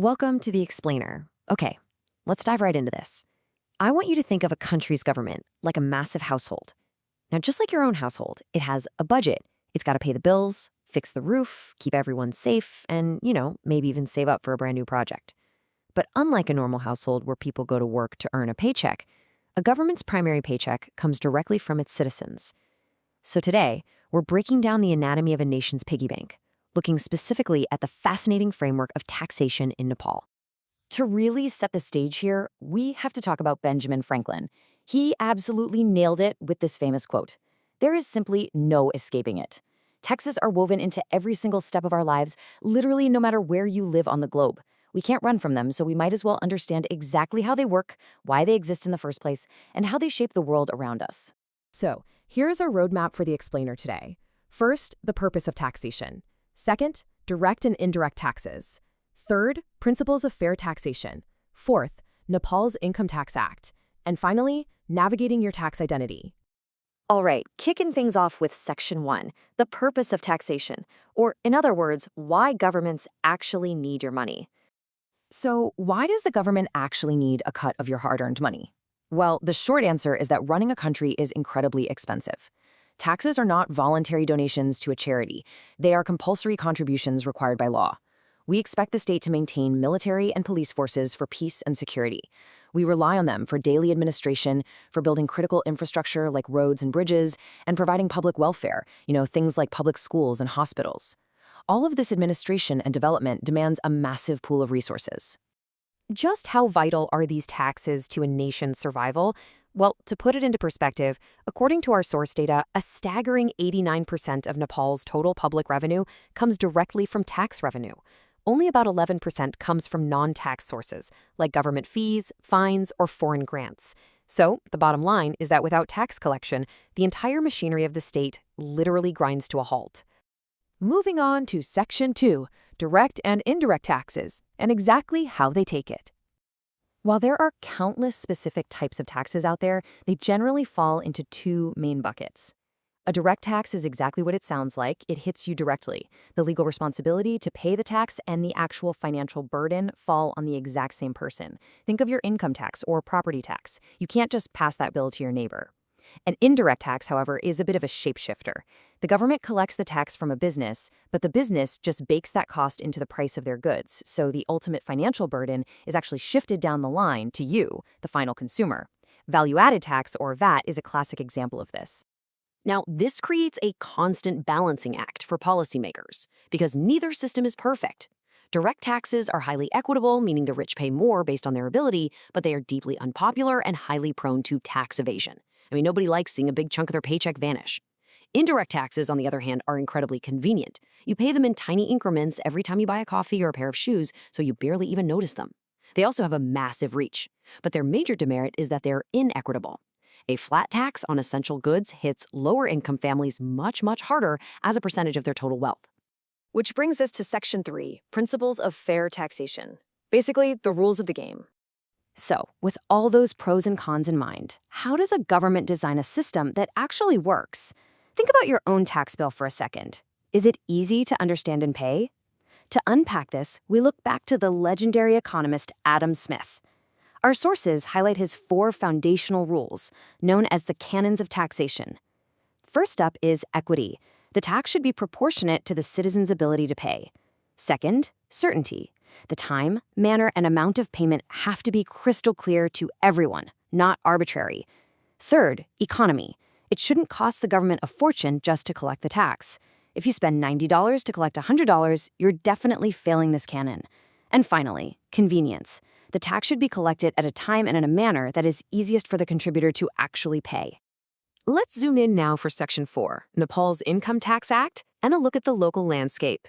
Welcome to The Explainer. Okay, let's dive right into this. I want you to think of a country's government like a massive household. Now, just like your own household, it has a budget. It's got to pay the bills, fix the roof, keep everyone safe, and, maybe even save up for a brand new project. But unlike a normal household where people go to work to earn a paycheck, a government's primary paycheck comes directly from its citizens. So today, we're breaking down the anatomy of a nation's piggy bank, looking specifically at the fascinating framework of taxation in Nepal. To really set the stage here, we have to talk about Benjamin Franklin. He absolutely nailed it with this famous quote. There is simply no escaping it. Taxes are woven into every single step of our lives, literally no matter where you live on the globe. We can't run from them, so we might as well understand exactly how they work, why they exist in the first place, and how they shape the world around us. So, here's our roadmap for the explainer today. First, the purpose of taxation. Second, direct and indirect taxes. Third, principles of fair taxation. Fourth, Nepal's Income Tax Act. And finally, navigating your tax identity. All right, kicking things off with Section 1, the purpose of taxation, or in other words, why governments actually need your money. So, why does the government actually need a cut of your hard-earned money? Well, the short answer is that running a country is incredibly expensive. Taxes are not voluntary donations to a charity. They are compulsory contributions required by law. We expect the state to maintain military and police forces for peace and security. We rely on them for daily administration, for building critical infrastructure like roads and bridges, and providing public welfare, things like public schools and hospitals. All of this administration and development demands a massive pool of resources. Just how vital are these taxes to a nation's survival? Well, to put it into perspective, according to our source data, a staggering 89% of Nepal's total public revenue comes directly from tax revenue. Only about 11% comes from non-tax sources, like government fees, fines, or foreign grants. So, the bottom line is that without tax collection, the entire machinery of the state literally grinds to a halt. Moving on to Section 2, direct and indirect taxes, and exactly how they take it. While there are countless specific types of taxes out there, they generally fall into two main buckets. A direct tax is exactly what it sounds like. It hits you directly. The legal responsibility to pay the tax and the actual financial burden fall on the exact same person. Think of your income tax or property tax. You can't just pass that bill to your neighbor. An indirect tax, however, is a bit of a shapeshifter. The government collects the tax from a business, but the business just bakes that cost into the price of their goods, so the ultimate financial burden is actually shifted down the line to you, the final consumer. Value-added tax, or VAT, is a classic example of this. Now, this creates a constant balancing act for policymakers, because neither system is perfect. Direct taxes are highly equitable, meaning the rich pay more based on their ability, but they are deeply unpopular and highly prone to tax evasion. Nobody likes seeing a big chunk of their paycheck vanish. Indirect taxes, on the other hand, are incredibly convenient. You pay them in tiny increments every time you buy a coffee or a pair of shoes, so you barely even notice them. They also have a massive reach, but their major demerit is that they're inequitable. A flat tax on essential goods hits lower-income families much, much harder as a percentage of their total wealth. Which brings us to Section 3, Principles of Fair Taxation. Basically, the rules of the game. So, with all those pros and cons in mind, how does a government design a system that actually works? Think about your own tax bill for a second. Is it easy to understand and pay? To unpack this, we look back to the legendary economist Adam Smith. Our sources highlight his 4 foundational rules, known as the canons of taxation. First up is equity. The tax should be proportionate to the citizen's ability to pay. Second, certainty. The time, manner, and amount of payment have to be crystal clear to everyone, not arbitrary. Third, economy. It shouldn't cost the government a fortune just to collect the tax. If you spend $90 to collect $100, you're definitely failing this canon. And finally, convenience. The tax should be collected at a time and in a manner that is easiest for the contributor to actually pay. Let's zoom in now for Section 4, Nepal's Income Tax Act, and a look at the local landscape.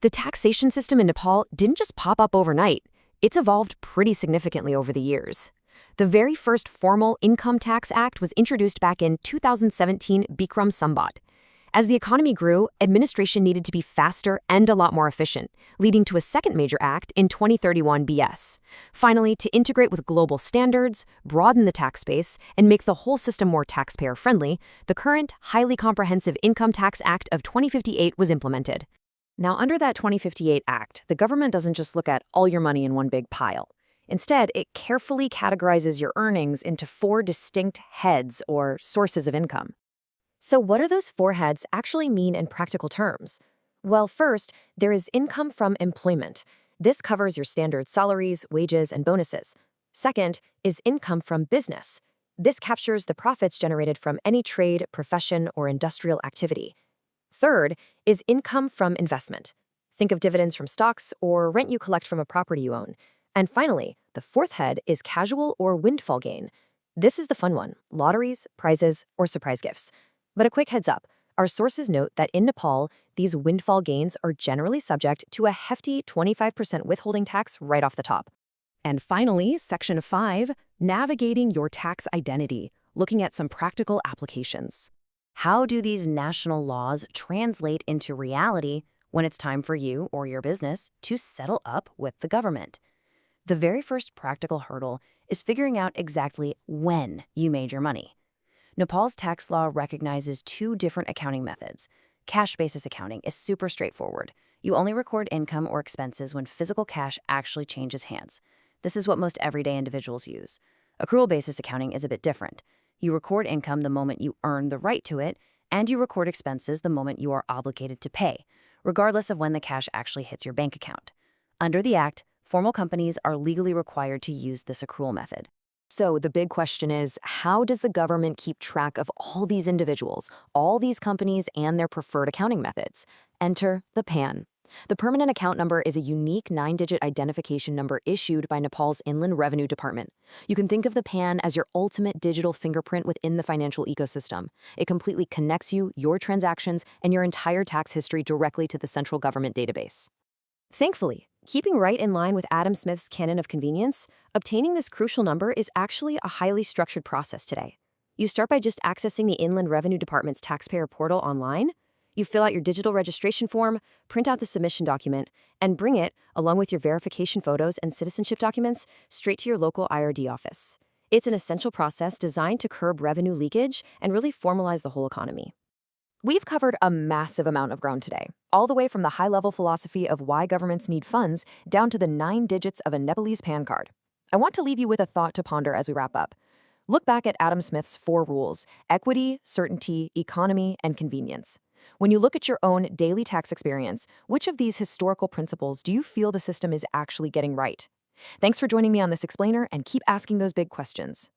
The taxation system in Nepal didn't just pop up overnight. It's evolved pretty significantly over the years. The very first formal Income Tax Act was introduced back in 2017 Bikram Sambat. As the economy grew, administration needed to be faster and a lot more efficient, leading to a second major act in 2031 BS. Finally, to integrate with global standards, broaden the tax base, and make the whole system more taxpayer-friendly, the current, highly comprehensive Income Tax Act of 2058 was implemented. Now, under that 2058 Act, the government doesn't just look at all your money in one big pile. Instead, it carefully categorizes your earnings into four distinct heads or sources of income. So, what do those four heads actually mean in practical terms? Well, first, there is income from employment. This covers your standard salaries, wages, and bonuses. Second is income from business. This captures the profits generated from any trade, profession, or industrial activity. Third is income from investment. Think of dividends from stocks or rent you collect from a property you own. And finally, the fourth head is casual or windfall gain. This is the fun one: lotteries, prizes, or surprise gifts. But a quick heads up, our sources note that in Nepal, these windfall gains are generally subject to a hefty 25% withholding tax right off the top. And finally, Section 5, Navigating Your Tax Identity, looking at some practical applications. How do these national laws translate into reality when it's time for you or your business to settle up with the government? The very first practical hurdle is figuring out exactly when you made your money. Nepal's tax law recognizes two different accounting methods. Cash basis accounting is super straightforward. You only record income or expenses when physical cash actually changes hands. This is what most everyday individuals use. Accrual basis accounting is a bit different. You record income the moment you earn the right to it, and you record expenses the moment you are obligated to pay, regardless of when the cash actually hits your bank account. Under the Act, formal companies are legally required to use this accrual method. So the big question is, how does the government keep track of all these individuals, all these companies, and their preferred accounting methods? Enter the PAN. The permanent account number is a unique 9-digit identification number issued by Nepal's Inland Revenue Department. You can think of the PAN as your ultimate digital fingerprint within the financial ecosystem. It completely connects you, your transactions, and your entire tax history directly to the central government database. Thankfully, keeping right in line with Adam Smith's canon of convenience, obtaining this crucial number is actually a highly structured process today. You start by just accessing the Inland Revenue Department's taxpayer portal online. You fill out your digital registration form, print out the submission document, and bring it, along with your verification photos and citizenship documents, straight to your local IRD office. It's an essential process designed to curb revenue leakage and really formalize the whole economy. We've covered a massive amount of ground today, all the way from the high-level philosophy of why governments need funds down to the 9 digits of a Nepalese PAN card. I want to leave you with a thought to ponder as we wrap up. Look back at Adam Smith's 4 rules: equity, certainty, economy, and convenience. When you look at your own daily tax experience, which of these historical principles do you feel the system is actually getting right? Thanks for joining me on this explainer, and keep asking those big questions.